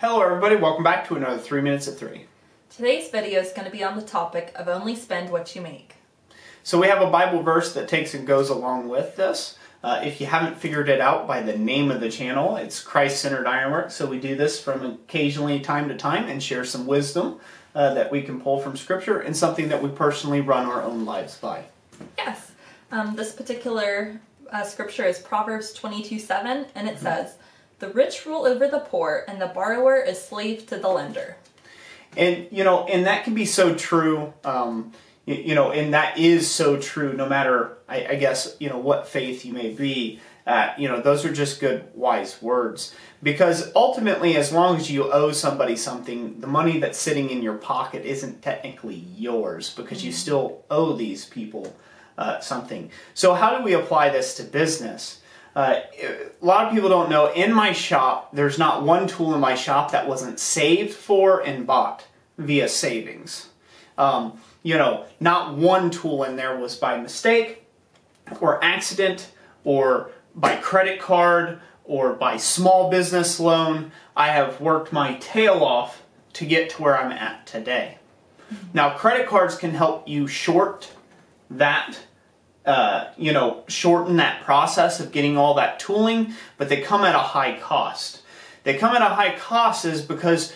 Hello everybody, welcome back to another 3 Minutes at 3. Today's video is going to be on the topic of only spend what you make. So we have a Bible verse that takes and goes along with this. If you haven't figured it out by the name of the channel, it's Christ-Centered Ironworks. So we do this from occasionally time to time and share some wisdom that we can pull from Scripture and something that we personally run our own lives by. Yes. This particular scripture is Proverbs 22:7, and it says, "The rich rule over the poor, and the borrower is slave to the lender." And, and that can be so true, and that is so true no matter, I guess, what faith you may be. Those are just good, wise words. Because ultimately, as long as you owe somebody something, the money that's sitting in your pocket isn't technically yours because you still owe these people something. So how do we apply this to business? A lot of people don't know, in my shop, there's not one tool in my shop that wasn't saved for and bought via savings. Not one tool in there was by mistake or accident or by credit card or by small business loan. I have worked my tail off to get to where I'm at today. Now, credit cards can help you shorten that process of getting all that tooling, but they come at a high cost. They come at a high cost is because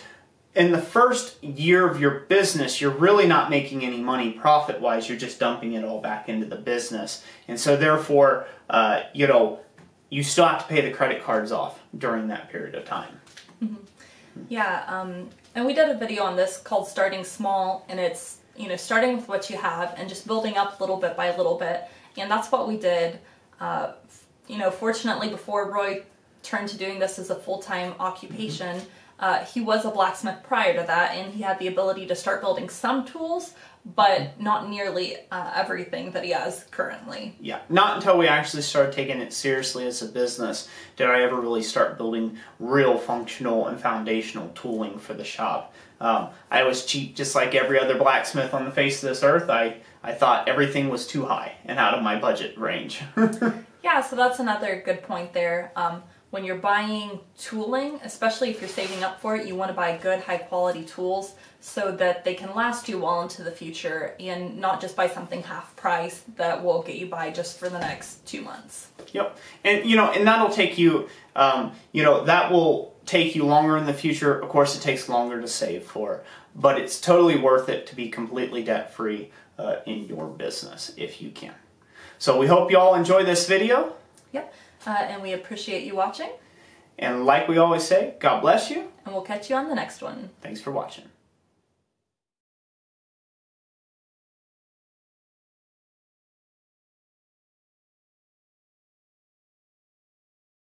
in the first year of your business, you're really not making any money profit-wise. You're just dumping it all back into the business. And so therefore, you still have to pay the credit cards off during that period of time. Mm-hmm. Yeah, and we did a video on this called Starting Small, and it's, starting with what you have and just building up little bit by little bit. And that's what we did. Fortunately, before Roy turned to doing this as a full-time occupation, he was a blacksmith prior to that, and he had the ability to start building some tools, but not nearly everything that he has currently. Yeah, not until we actually started taking it seriously as a business did I ever really start building real functional and foundational tooling for the shop. I was cheap just like every other blacksmith on the face of this earth. I thought everything was too high and out of my budget range. Yeah, so that's another good point there. When you're buying tooling, especially if you're saving up for it, you want to buy good, high-quality tools so that they can last you well into the future and not just buy something half-price that will get you by just for the next 2 months. Yep. And, and that'll take you, that will take you longer in the future. Of course, it takes longer to save for, but it's totally worth it to be completely debt-free in your business if you can. So we hope you all enjoy this video. Yep. And we appreciate you watching. And like we always say, God bless you. And we'll catch you on the next one. Thanks for watching.